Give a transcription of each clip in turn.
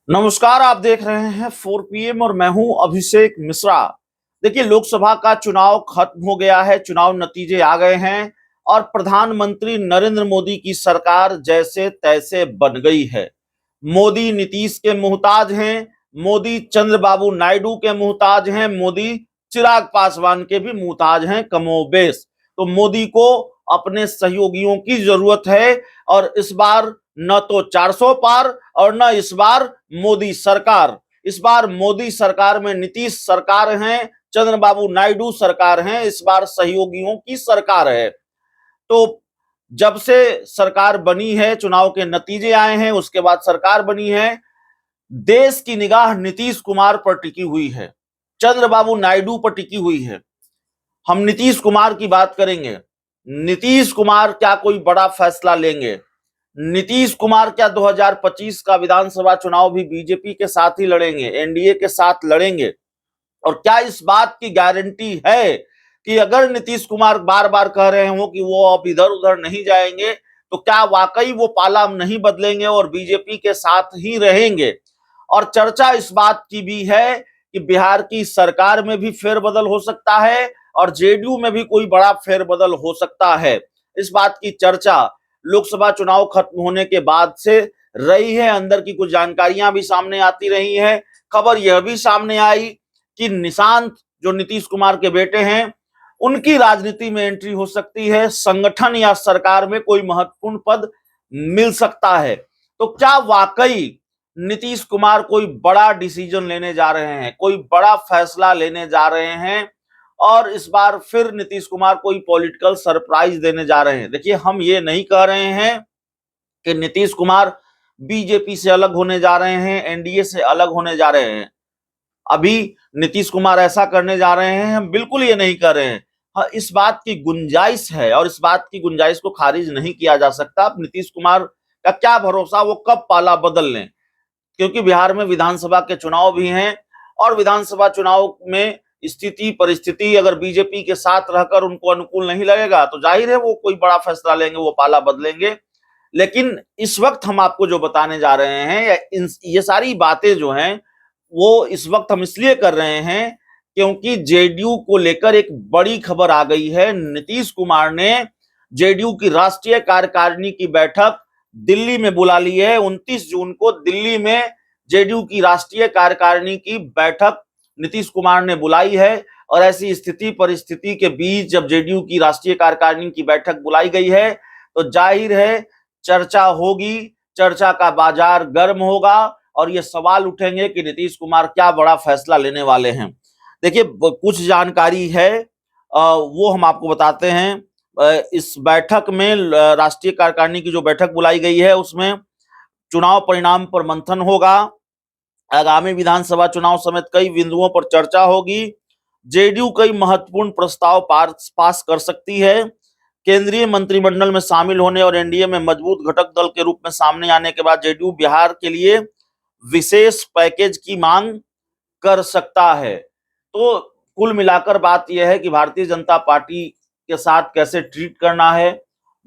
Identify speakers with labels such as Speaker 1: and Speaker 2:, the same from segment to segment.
Speaker 1: नमस्कार, आप देख रहे हैं 4 PM और मैं हूं अभिषेक मिश्रा। देखिए, लोकसभा का चुनाव खत्म हो गया है, चुनाव नतीजे आ गए हैं और प्रधानमंत्री नरेंद्र मोदी की सरकार जैसे तैसे बन गई है। मोदी नीतीश के मुहताज हैं, मोदी चंद्रबाबू नायडू के मुहताज हैं, मोदी चिराग पासवान के भी मुहताज हैं कमोबेश। तो मोदी को अपने सहयोगियों की जरूरत है और इस बार न तो 400 पार और न इस बार मोदी सरकार। इस बार मोदी सरकार में नीतीश सरकार है, चंद्रबाबू नायडू सरकार है, इस बार सहयोगियों की सरकार है। तो जब से सरकार बनी है, चुनाव के नतीजे आए हैं, उसके बाद सरकार बनी है, देश की निगाह नीतीश कुमार पर टिकी हुई है, चंद्रबाबू नायडू पर टिकी हुई है। हम नीतीश कुमार की बात करेंगे। नीतीश कुमार क्या कोई बड़ा फैसला लेंगे? नीतीश कुमार क्या 2025 का विधानसभा चुनाव भी बीजेपी के साथ ही लड़ेंगे, एनडीए के साथ लड़ेंगे? और क्या इस बात की गारंटी है कि अगर नीतीश कुमार बार बार कह रहे हो कि वो अब इधर उधर नहीं जाएंगे, तो क्या वाकई वो पाला नहीं बदलेंगे और बीजेपी के साथ ही रहेंगे? और चर्चा इस बात की भी है कि बिहार की सरकार में भी फेरबदल हो सकता है और जेडीयू में भी कोई बड़ा फेरबदल हो सकता है। इस बात की चर्चा लोकसभा चुनाव खत्म होने के बाद से रही है। अंदर की कुछ जानकारियां भी सामने आती रही हैं। खबर यह भी सामने आई कि निशांत, जो नीतीश कुमार के बेटे हैं, उनकी राजनीति में एंट्री हो सकती है, संगठन या सरकार में कोई महत्वपूर्ण पद मिल सकता है। तो क्या वाकई नीतीश कुमार कोई बड़ा डिसीजन लेने जा रहे हैं, कोई बड़ा फैसला लेने जा रहे हैं और इस बार फिर नीतीश कुमार कोई पॉलिटिकल सरप्राइज देने जा रहे हैं? देखिए, हम ये नहीं कह रहे हैं कि नीतीश कुमार बीजेपी से अलग होने जा रहे हैं, एनडीए से अलग होने जा रहे हैं। अभी नीतीश कुमार ऐसा करने जा रहे हैं, हम बिल्कुल ये नहीं कर रहे हैं। हाँ, इस बात की गुंजाइश है और इस बात की गुंजाइश को खारिज नहीं किया जा सकता। अब नीतीश कुमार का क्या भरोसा वो कब पाला बदल लें, क्योंकि बिहार में विधानसभा के चुनाव भी हैं और विधानसभा चुनाव में स्थिति परिस्थिति अगर बीजेपी के साथ रहकर उनको अनुकूल नहीं लगेगा तो जाहिर है वो कोई बड़ा फैसला लेंगे, वो पाला बदलेंगे। लेकिन इस वक्त हम आपको जो बताने जा रहे हैं, ये सारी बातें जो हैं वो इस वक्त हम इसलिए कर रहे हैं क्योंकि जेडीयू को लेकर एक बड़ी खबर आ गई है। नीतीश कुमार ने जेडीयू की राष्ट्रीय कार्यकारिणी की बैठक दिल्ली में बुला ली है। 29 जून को दिल्ली में जेडीयू की राष्ट्रीय कार्यकारिणी की बैठक नीतीश कुमार ने बुलाई है और ऐसी स्थिति परिस्थिति के बीच जब जेडीयू की राष्ट्रीय कार्यकारिणी की बैठक बुलाई गई है तो जाहिर है चर्चा होगी, चर्चा का बाजार गर्म होगा और ये सवाल उठेंगे कि नीतीश कुमार क्या बड़ा फैसला लेने वाले हैं। देखिए, कुछ जानकारी है, वो हम आपको बताते हैं। इस बैठक में राष्ट्रीय कार्यकारिणी की जो बैठक बुलाई गई है उसमें चुनाव परिणाम पर मंथन होगा, आगामी विधानसभा चुनाव समेत कई बिंदुओं पर चर्चा होगी, जेडीयू कई महत्वपूर्ण प्रस्ताव पास कर सकती है, केंद्रीय मंत्रिमंडल में शामिल होने और एनडीए में मजबूत घटक दल के रूप में सामने आने के बाद जेडीयू बिहार के लिए विशेष पैकेज की मांग कर सकता है। तो कुल मिलाकर बात यह है कि भारतीय जनता पार्टी के साथ कैसे ट्रीट करना है,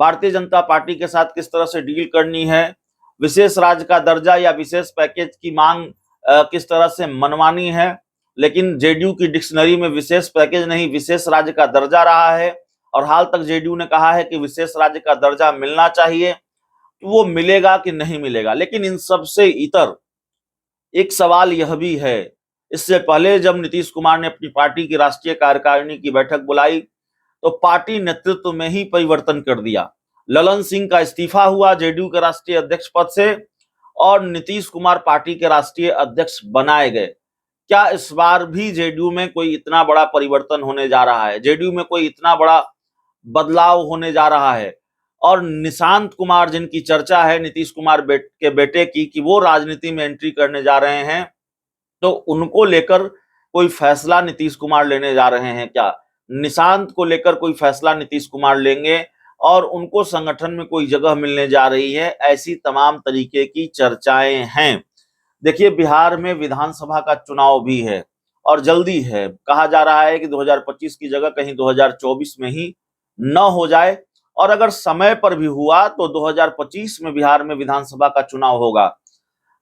Speaker 1: भारतीय जनता पार्टी के साथ किस तरह से डील करनी है, विशेष राज्य का दर्जा या विशेष पैकेज की मांग किस तरह से मनवानी है। लेकिन जेडीयू की डिक्शनरी में विशेष पैकेज नहीं, विशेष राज्य का दर्जा रहा है और हाल तक जेडीयू ने कहा है कि विशेष राज्य का दर्जा मिलना चाहिए। वो मिलेगा कि नहीं मिलेगा? लेकिन इन सबसे इतर एक सवाल यह भी है, इससे पहले जब नीतीश कुमार ने अपनी पार्टी की राष्ट्रीय कार्यकारिणी की बैठक बुलाई तो पार्टी नेतृत्व में ही परिवर्तन कर दिया। ललन सिंह का इस्तीफा हुआ जेडीयू के राष्ट्रीय अध्यक्ष पद से और नीतीश कुमार पार्टी के राष्ट्रीय अध्यक्ष बनाए गए। क्या इस बार भी जेडीयू में कोई इतना बड़ा परिवर्तन होने जा रहा है, जेडीयू में कोई इतना बड़ा बदलाव होने जा रहा है? और निशांत कुमार, जिनकी चर्चा है नीतीश कुमार के बेटे की कि वो राजनीति में एंट्री करने जा रहे हैं, तो उनको लेकर कोई फैसला नीतीश कुमार लेने जा रहे हैं क्या? निशांत को लेकर कोई फैसला नीतीश कुमार लेंगे और उनको संगठन में कोई जगह मिलने जा रही है, ऐसी तमाम तरीके की चर्चाएं हैं। देखिए, बिहार में विधानसभा का चुनाव भी है और जल्दी है। कहा जा रहा है कि 2025 की जगह कहीं 2024 में ही न हो जाए और अगर समय पर भी हुआ तो 2025 में बिहार में विधानसभा का चुनाव होगा।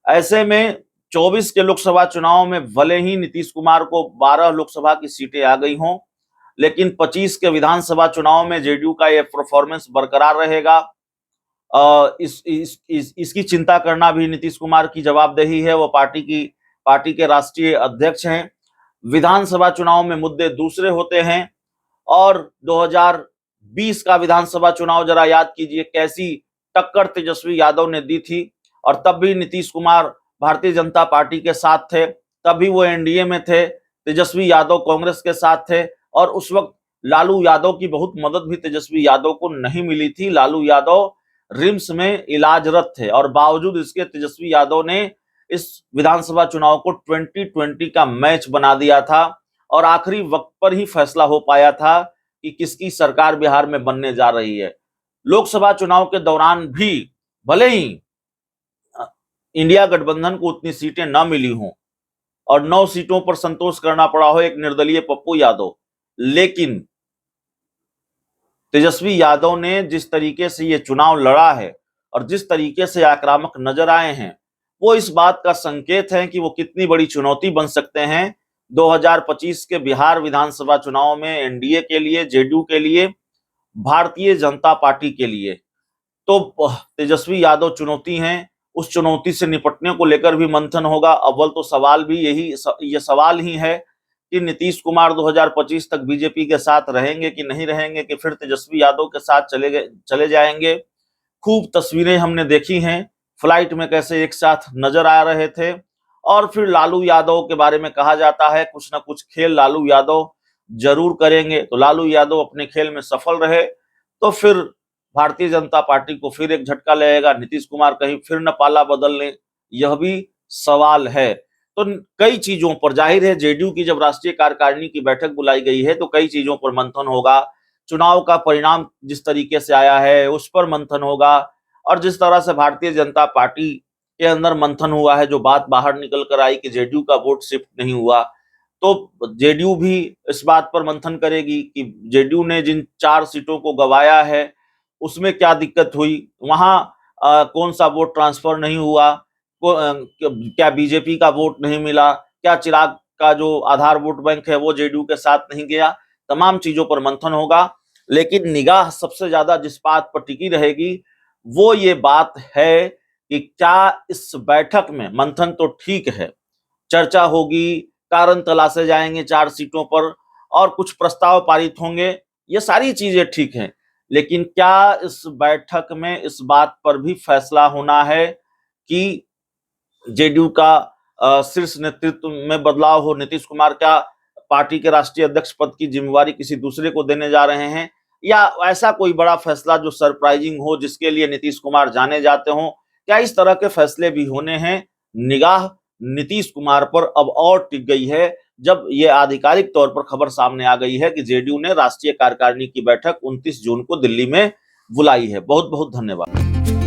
Speaker 1: ऐसे में 24 के लोकसभा चुनाव में भले ही नीतीश कुमार को 12 लोकसभा की सीटें आ गई हों, लेकिन 25 के विधानसभा चुनाव में जेडीयू का यह परफॉर्मेंस बरकरार रहेगा। इसकी चिंता करना भी नीतीश कुमार की जवाबदेही है। वो पार्टी के राष्ट्रीय अध्यक्ष हैं। विधानसभा चुनाव में मुद्दे दूसरे होते हैं। और 2020 का विधानसभा चुनाव जरा याद कीजिए, कैसी टक्कर तेजस्वी यादव ने दी थी। और तब भी नीतीश कुमार भारतीय जनता पार्टी के साथ थे, तब भी वो एनडीए में थे। तेजस्वी यादव कांग्रेस के साथ थे और उस वक्त लालू यादव की बहुत मदद भी तेजस्वी यादव को नहीं मिली थी। लालू यादव रिम्स में इलाजरत थे और बावजूद इसके तेजस्वी यादव ने इस विधानसभा चुनाव को 2020 का मैच बना दिया था और आखिरी वक्त पर ही फैसला हो पाया था कि किसकी सरकार बिहार में बनने जा रही है। लोकसभा चुनाव के दौरान भी भले ही इंडिया गठबंधन को उतनी सीटें न मिली हों और 9 सीटों पर संतोष करना पड़ा हो एक निर्दलीय पप्पू यादव, लेकिन तेजस्वी यादव ने जिस तरीके से ये चुनाव लड़ा है और जिस तरीके से आक्रामक नजर आए हैं, वो इस बात का संकेत है कि वो कितनी बड़ी चुनौती बन सकते हैं 2025 के बिहार विधानसभा चुनाव में एनडीए के लिए, जेडीयू के लिए, भारतीय जनता पार्टी के लिए। तो तेजस्वी यादव चुनौती हैं, उस चुनौती से निपटने को लेकर भी मंथन होगा। अव्वल तो सवाल भी ये सवाल ही है कि नीतीश कुमार 2025 तक बीजेपी के साथ रहेंगे कि नहीं रहेंगे, कि फिर तेजस्वी यादव के साथ चले जाएंगे। खूब तस्वीरें हमने देखी हैं, फ्लाइट में कैसे एक साथ नजर आ रहे थे। और फिर लालू यादव के बारे में कहा जाता है कुछ ना कुछ खेल लालू यादव जरूर करेंगे। तो लालू यादव अपने खेल में सफल रहे तो फिर भारतीय जनता पार्टी को फिर एक झटका लगेगा, नीतीश कुमार कहीं फिर न पाला बदल लें, यह भी सवाल है। तो कई चीजों पर, जाहिर है जेडीयू की जब राष्ट्रीय कार्यकारिणी की बैठक बुलाई गई है तो कई चीजों पर मंथन होगा। चुनाव का परिणाम जिस तरीके से आया है उस पर मंथन होगा और जिस तरह से भारतीय जनता पार्टी के अंदर मंथन हुआ है, जो बात बाहर निकल कर आई कि जेडीयू का वोट शिफ्ट नहीं हुआ, तो जेडीयू भी इस बात पर मंथन करेगी कि जेडीयू ने जिन 4 सीटों को गंवाया है उसमें क्या दिक्कत हुई, वहां कौन सा वोट ट्रांसफर नहीं हुआ, क्या बीजेपी का वोट नहीं मिला, क्या चिराग का जो आधार वोट बैंक है वो जेडीयू के साथ नहीं गया। तमाम चीजों पर मंथन होगा, लेकिन निगाह सबसे ज्यादा जिस बात पर टिकी रहेगी वो ये बात है कि क्या इस बैठक में, मंथन तो ठीक है, चर्चा होगी, कारण तलाशे जाएंगे 4 सीटों पर और कुछ प्रस्ताव पारित होंगे, ये सारी चीजें ठीक हैं, लेकिन क्या इस बैठक में इस बात पर भी फैसला होना है कि जेडीयू का शीर्ष नेतृत्व में बदलाव हो, नीतीश कुमार क्या पार्टी के राष्ट्रीय अध्यक्ष पद की जिम्मेवारी किसी दूसरे को देने जा रहे हैं, या ऐसा कोई बड़ा फैसला जो सरप्राइजिंग हो जिसके लिए नीतीश कुमार जाने जाते हों, क्या इस तरह के फैसले भी होने हैं। निगाह नीतीश कुमार पर अब और टिक गई है जब यह आधिकारिक तौर पर खबर सामने आ गई है कि जेडीयू ने राष्ट्रीय कार्यकारिणी की बैठक 29 जून को दिल्ली में बुलाई है। बहुत बहुत धन्यवाद।